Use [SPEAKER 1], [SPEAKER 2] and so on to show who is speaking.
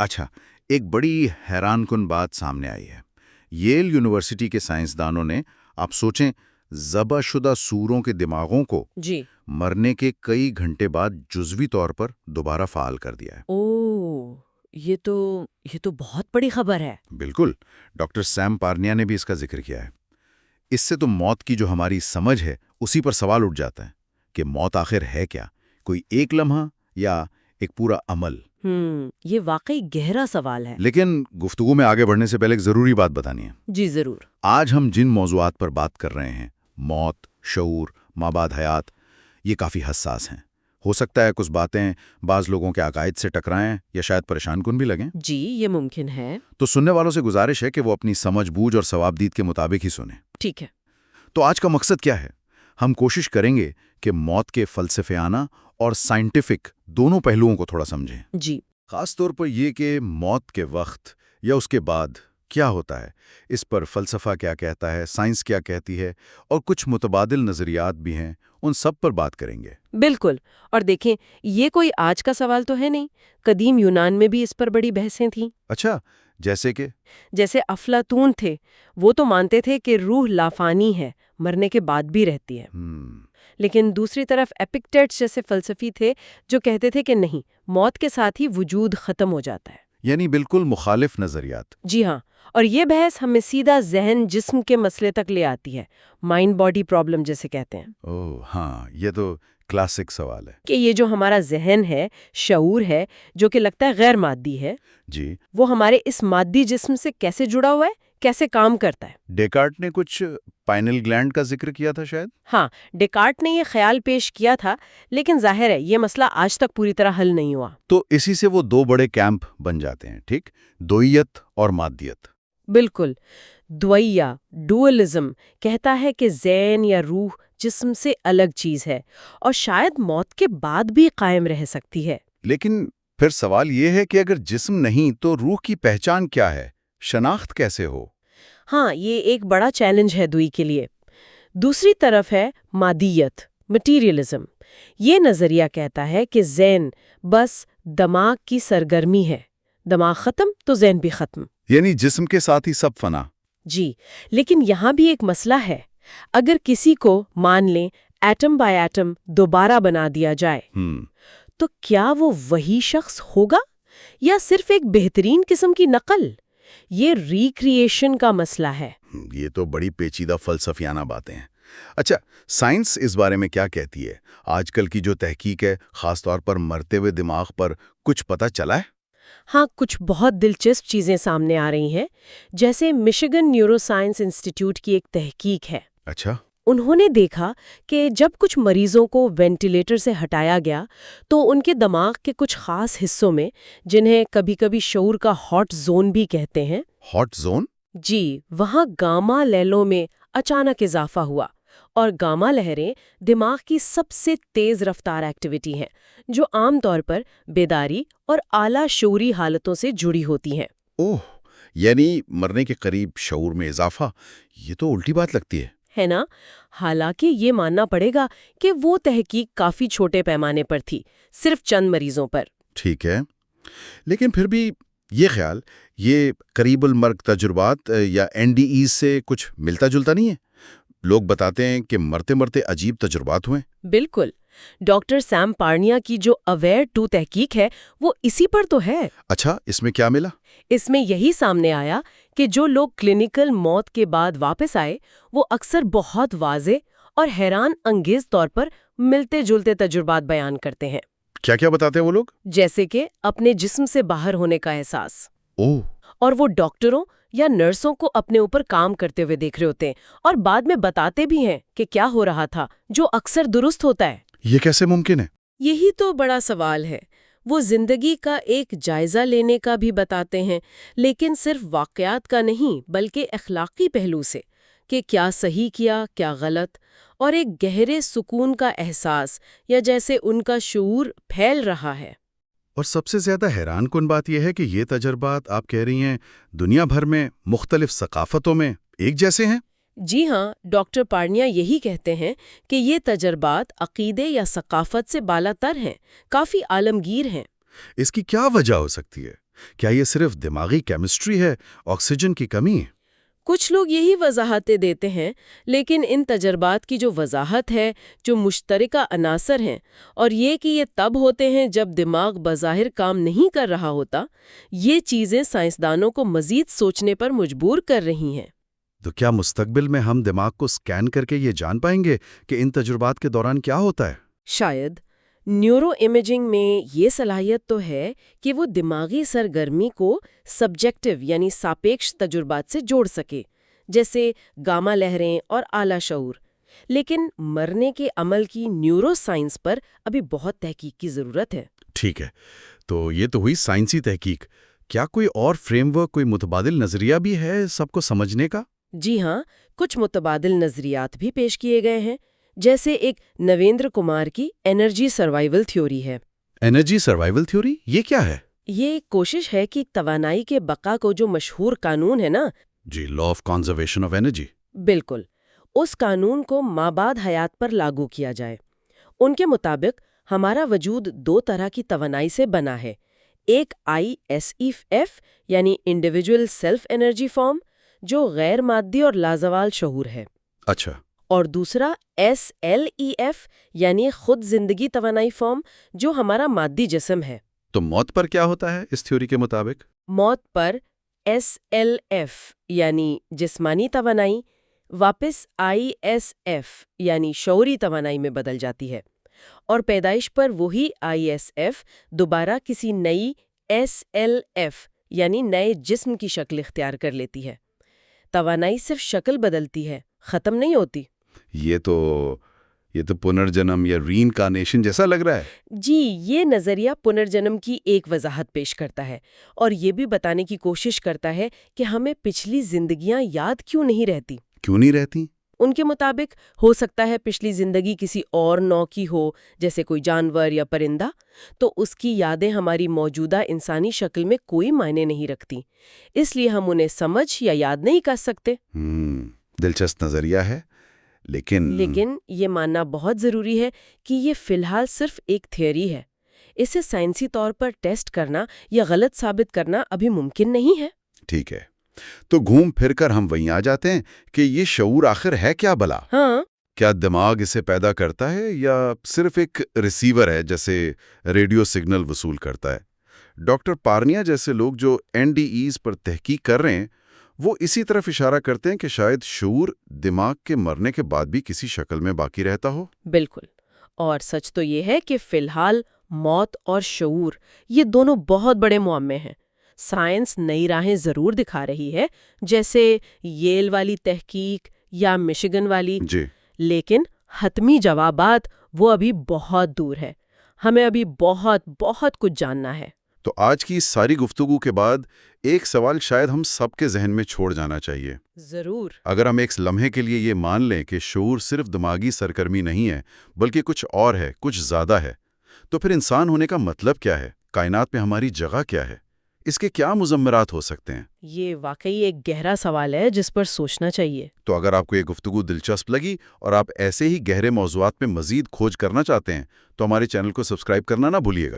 [SPEAKER 1] اچھا، ایک بڑی حیران کن بات سامنے آئی ہے۔ ییل یونیورسٹی کے سائنسدانوں نے، آپ سوچیں، ذبح شدہ سوروں کے دماغوں کو
[SPEAKER 2] جی۔
[SPEAKER 1] مرنے کے کئی گھنٹے بعد جزوی طور پر دوبارہ فعال کر دیا ہے۔
[SPEAKER 2] اوہ، یہ تو بہت بڑی خبر ہے۔
[SPEAKER 1] بالکل، ڈاکٹر سیم پارنیا نے بھی اس کا ذکر کیا ہے۔ اس سے تو موت کی جو ہماری سمجھ ہے اسی پر سوال اٹھ جاتا ہے کہ موت آخر ہے کیا؟ کوئی ایک لمحہ یا ایک پورا عمل؟
[SPEAKER 2] یہ واقعی گہرا سوال ہے۔
[SPEAKER 1] لیکن گفتگو میں آگے بڑھنے سے پہلے ایک ضروری بات بتانی ہے۔
[SPEAKER 2] جی ضرور۔
[SPEAKER 1] آج ہم جن موضوعات پر بات کر رہے ہیں، موت، شعور، مابعد حیات، یہ کافی حساس ہیں۔ ہو سکتا ہے کچھ باتیں بعض لوگوں کے عقائد سے ٹکرائیں یا شاید پریشان کن بھی لگیں۔
[SPEAKER 2] جی، یہ ممکن ہے۔
[SPEAKER 1] تو سننے والوں سے گزارش ہے کہ وہ اپنی سمجھ بوجھ اور ثوابدید کے مطابق ہی سنیں۔
[SPEAKER 2] ٹھیک ہے۔
[SPEAKER 1] تو آج کا مقصد کیا ہے؟ ہم کوشش کریں گے کہ موت کے فلسفیانہ اور سائنٹیفک دونوں پہلوؤں کو تھوڑا سمجھیں۔
[SPEAKER 2] جی۔
[SPEAKER 1] خاص طور پر یہ کہ موت کے وقت یا اس کے بعد کیا ہوتا ہے، اس پر فلسفہ کیا کہتا ہے، سائنس کیا کہتی ہے، اور کچھ متبادل نظریات بھی ہیں، ان سب پر بات کریں گے۔
[SPEAKER 2] بالکل۔ اور دیکھیں، یہ کوئی آج کا سوال تو ہے نہیں، قدیم یونان میں بھی اس پر بڑی بحثیں تھیں۔
[SPEAKER 1] اچھا، جیسے
[SPEAKER 2] افلاطون تھے، وہ تو مانتے تھے کہ روح لافانی ہے، مرنے کے بعد بھی رہتی ہے۔ لیکن دوسری طرف ایپکٹیٹس جیسے فلسفی تھے جو کہتے تھے کہ نہیں، موت کے ساتھ ہی وجود ختم ہو جاتا ہے۔
[SPEAKER 1] یعنی بالکل مخالف نظریات۔
[SPEAKER 2] جی ہاں، اور یہ بحث ہمیں سیدھا ذہن جسم کے مسئلے تک لے آتی ہے، مائنڈ باڈی پرابلم جسے کہتے ہیں۔
[SPEAKER 1] اوہ ہاں، یہ تو کلاسک سوال ہے
[SPEAKER 2] کہ یہ جو ہمارا ذہن ہے، شعور ہے، جو کہ لگتا ہے غیر مادی ہے،
[SPEAKER 1] جی،
[SPEAKER 2] وہ ہمارے اس مادی جسم سے کیسے جڑا ہوا ہے، کیسے کام کرتا ہے۔
[SPEAKER 1] ڈیکارٹ نے کچھ پائنل گلینڈ کا ذکر کیا تھا شاید۔
[SPEAKER 2] ہاں، ڈیکارٹ نے یہ خیال پیش کیا تھا، لیکن ظاہر ہے یہ مسئلہ آج تک پوری طرح حل نہیں ہوا۔
[SPEAKER 1] تو اسی سے وہ دو بڑے کیمپ بن جاتے ہیں، ٹھیک، دوئیت اور مادیت۔
[SPEAKER 2] بالکل۔ دوئیہ، ڈوئلزم، کہتا ہے کہ ذہن یا روح جسم سے الگ چیز ہے اور شاید موت کے بعد بھی قائم رہ سکتی ہے۔
[SPEAKER 1] لیکن پھر سوال یہ ہے کہ اگر جسم نہیں تو روح کی پہچان کیا ہے، شناخت کیسے ہو؟
[SPEAKER 2] ہاں، یہ ایک بڑا چیلنج ہے دوئی کے لیے۔ دوسری طرف ہے مادیت، مٹیریلزم۔ یہ نظریہ کہتا ہے کہ ذہن بس دماغ کی سرگرمی ہے، دماغ ختم تو ذہن بھی ختم۔
[SPEAKER 1] یعنی جسم کے ساتھ ہی سب فنا۔
[SPEAKER 2] جی، لیکن یہاں بھی ایک مسئلہ ہے۔ اگر کسی کو مان لیں ایٹم بائی ایٹم دوبارہ بنا دیا جائے تو کیا وہ وہی شخص ہوگا یا صرف ایک بہترین قسم کی نقل؟ یہ ریکریشن کا مسئلہ ہے۔
[SPEAKER 1] یہ تو بڑی پیچیدہ فلسفیانہ باتیں ہیں۔ اچھا، سائنس اس بارے میں کیا کہتی ہے؟ آج کل کی جو تحقیق ہے، خاص طور پر مرتے ہوئے دماغ پر، کچھ پتہ چلا ہے؟
[SPEAKER 2] ہاں، کچھ بہت دلچسپ چیزیں سامنے آ رہی ہیں، جیسے مشیگن نیورو سائنس انسٹیٹیوٹ کی ایک تحقیق ہے۔
[SPEAKER 1] اچھا۔
[SPEAKER 2] انہوں نے دیکھا کہ جب کچھ مریضوں کو وینٹیلیٹر سے ہٹایا گیا تو ان کے دماغ کے کچھ خاص حصوں میں، جنہیں کبھی کبھی شعور کا ہاٹ زون بھی کہتے ہیں،
[SPEAKER 1] ہاٹ زون؟
[SPEAKER 2] جی، وہاں گاما لیلوں میں اچانک اضافہ ہوا۔ اور گاما لہریں دماغ کی سب سے تیز رفتار ایکٹیویٹی ہیں جو عام طور پر بیداری اور اعلیٰ شعوری حالتوں سے جڑی ہوتی ہیں۔
[SPEAKER 1] اوہ، یعنی مرنے کے قریب شعور میں اضافہ، یہ تو الٹی بات لگتی
[SPEAKER 2] ہے نا؟ حالانکہ یہ ماننا پڑے گا کہ وہ تحقیق کافی چھوٹے پیمانے پر تھی، صرف چند مریضوں پر۔
[SPEAKER 1] ٹھیک ہے، لیکن پھر بھی یہ خیال، یہ قریب المرگ تجربات یا NDEs سے کچھ ملتا جلتا نہیں ہے؟ لوگ بتاتے ہیں کہ مرتے مرتے عجیب تجربات ہوئے۔
[SPEAKER 2] بالکل، ڈاکٹر سیم پارنیا کی جو اویئر 2 تحقیق ہے وہ اسی پر تو ہے۔
[SPEAKER 1] اچھا، اس میں کیا ملا؟
[SPEAKER 2] اس میں یہی سامنے آیا کہ جو لوگ کلینیکل موت کے بعد واپس آئے وہ اکثر بہت واضح اور حیران انگیز طور پر ملتے جلتے تجربات بیان کرتے ہیں۔
[SPEAKER 1] کیا کیا بتاتے ہیں وہ لوگ؟
[SPEAKER 2] جیسے کہ اپنے جسم سے باہر ہونے کا احساس، اور وہ ڈاکٹروں یا نرسوں کو اپنے اوپر کام کرتے ہوئے دیکھ رہے ہوتے ہیں اور بعد میں بتاتے بھی ہیں کہ کیا ہو رہا تھا، جو اکثر درست ہوتا ہے۔
[SPEAKER 1] یہ کیسے ممکن ہے؟
[SPEAKER 2] یہی تو بڑا سوال ہے۔ وہ زندگی کا ایک جائزہ لینے کا بھی بتاتے ہیں، لیکن صرف واقعات کا نہیں بلکہ اخلاقی پہلو سے، کہ کیا صحیح کیا، کیا غلط، اور ایک گہرے سکون کا احساس، یا جیسے ان کا شعور پھیل رہا ہے۔
[SPEAKER 1] اور سب سے زیادہ حیران کن بات یہ ہے کہ یہ تجربات آپ کہہ رہی ہیں دنیا بھر میں مختلف ثقافتوں میں ایک جیسے ہیں؟
[SPEAKER 2] جی ہاں، ڈاکٹر پارنیا یہی کہتے ہیں کہ یہ تجربات عقیدے یا ثقافت سے بالا تر ہیں، کافی عالمگیر ہیں۔
[SPEAKER 1] اس کی کیا وجہ ہو سکتی ہے؟ کیا یہ صرف دماغی کیمسٹری ہے، آکسیجن کی کمی؟
[SPEAKER 2] کچھ لوگ یہی وضاحتیں دیتے ہیں، لیکن ان تجربات کی جو وضاحت ہے، جو مشترکہ عناصر ہیں، اور یہ کہ یہ تب ہوتے ہیں جب دماغ بظاہر کام نہیں کر رہا ہوتا، یہ چیزیں سائنسدانوں کو مزید سوچنے پر مجبور کر رہی ہیں۔
[SPEAKER 1] تو کیا مستقبل میں ہم دماغ کو سکین کر کے یہ جان پائیں گے کہ ان تجربات کے دوران کیا ہوتا ہے؟
[SPEAKER 2] شاید نیورو امیجنگ میں یہ صلاحیت تو ہے کہ وہ دماغی سرگرمی کو سبجیکٹو یعنی ساپیکش تجربات سے جوڑ سکے، جیسے گاما لہریں اور اعلی شعور، لیکن مرنے کے عمل کی نیورو سائنس پر ابھی بہت تحقیق کی ضرورت ہے۔
[SPEAKER 1] ٹھیک ہے، تو یہ تو ہوئی سائنسی تحقیق۔ کیا کوئی اور فریم ورک، کوئی متبادل نظریہ بھی ہے سب کو سمجھنے کا؟
[SPEAKER 2] جی ہاں، کچھ متبادل نظریات بھی پیش کیے گئے ہیں، جیسے ایک نویندر کمار کی انرجی سروائیول تھیوری ہے۔
[SPEAKER 1] انرجی سروائیول تھیوری یہ کیا ہے؟
[SPEAKER 2] یہ ایک کوشش ہے کہ توانائی کے بقا کو جو مشہور قانون ہے نا،
[SPEAKER 1] جی، law of conservation of energy.
[SPEAKER 2] بالکل، اس قانون کو مابعد حیات پر لاگو کیا جائے۔ ان کے مطابق ہمارا وجود دو طرح کی توانائی سے بنا ہے، ایک ISEF یعنی انڈیویجول سیلف انرجی فارم، جو غیر مادی اور لازوال شعور ہے،
[SPEAKER 1] اچھا،
[SPEAKER 2] اور دوسرا SLEF یعنی خود زندگی توانائی فارم، جو ہمارا مادی جسم ہے۔
[SPEAKER 1] تو موت پر کیا ہوتا ہے اس تھیوری کے مطابق؟
[SPEAKER 2] موت پر SLF یعنی جسمانی توانائی واپس ISF یعنی شعوری توانائی میں بدل جاتی ہے، اور پیدائش پر وہی ISF دوبارہ کسی نئی SLF یعنی نئے جسم کی شکل اختیار کر لیتی ہے۔ توانائی صرف شکل بدلتی ہے، ختم نہیں ہوتی۔
[SPEAKER 1] یہ تو پنرجنم یا ری انکارنیشن جیسا لگ رہا ہے۔
[SPEAKER 2] جی، یہ نظریہ پنرجنم کی ایک وضاحت پیش کرتا ہے، اور یہ بھی بتانے کی کوشش کرتا ہے کہ ہمیں پچھلی زندگیاں یاد کیوں نہیں رہتی۔
[SPEAKER 1] کیوں نہیں رہتی؟
[SPEAKER 2] ان کے مطابق ہو سکتا ہے پچھلی زندگی کسی اور نوع کی ہو، جیسے کوئی جانور یا پرندہ، تو اس کی یادیں ہماری موجودہ انسانی شکل میں کوئی معنی نہیں رکھتی، اس لیے ہم انہیں سمجھ یا یاد نہیں کر سکتے۔
[SPEAKER 1] دلچسپ نظریہ ہے، لیکن
[SPEAKER 2] یہ ماننا بہت ضروری ہے کہ یہ فی الحال صرف ایک تھیوری ہے۔ اسے سائنسی طور پر ٹیسٹ کرنا یا غلط ثابت کرنا ابھی ممکن نہیں ہے۔
[SPEAKER 1] ٹھیک ہے، تو گھوم پھر کر ہم وہیں آ جاتے ہیں کہ یہ شعور آخر ہے کیا بلا؟
[SPEAKER 2] ہاں،
[SPEAKER 1] کیا دماغ اسے پیدا کرتا ہے یا صرف ایک ریسیور ہے جیسے ریڈیو سگنل وصول کرتا ہے؟ ڈاکٹر پارنیا جیسے لوگ جو NDEs پر تحقیق کر رہے ہیں، وہ اسی طرف اشارہ کرتے ہیں کہ شاید شعور دماغ کے مرنے کے بعد بھی کسی شکل میں باقی رہتا ہو۔
[SPEAKER 2] بالکل، اور سچ تو یہ ہے کہ فی الحال موت اور شعور یہ دونوں بہت بڑے معمے ہیں۔ سائنس نئی راہیں ضرور دکھا رہی ہے، جیسے ییل والی تحقیق یا مشیگن والی،
[SPEAKER 1] جی،
[SPEAKER 2] لیکن حتمی جوابات وہ ابھی بہت دور ہے۔ ہمیں ابھی بہت بہت کچھ جاننا ہے۔
[SPEAKER 1] تو آج کی اس ساری گفتگو کے بعد ایک سوال شاید ہم سب کے ذہن میں چھوڑ جانا چاہیے۔
[SPEAKER 2] ضرور۔
[SPEAKER 1] اگر ہم ایک لمحے کے لیے یہ مان لیں کہ شعور صرف دماغی سرگرمی نہیں ہے بلکہ کچھ اور ہے، کچھ زیادہ ہے، تو پھر انسان ہونے کا مطلب کیا ہے؟ کائنات میں ہماری جگہ کیا ہے؟ اس کے کیا مضمرات ہو سکتے ہیں؟
[SPEAKER 2] یہ واقعی ایک گہرا سوال ہے جس پر سوچنا چاہیے۔
[SPEAKER 1] تو اگر آپ کو یہ گفتگو دلچسپ لگی اور آپ ایسے ہی گہرے موضوعات میں مزید کھوج کرنا چاہتے ہیں تو ہمارے چینل کو سبسکرائب کرنا نہ بھولیے گا۔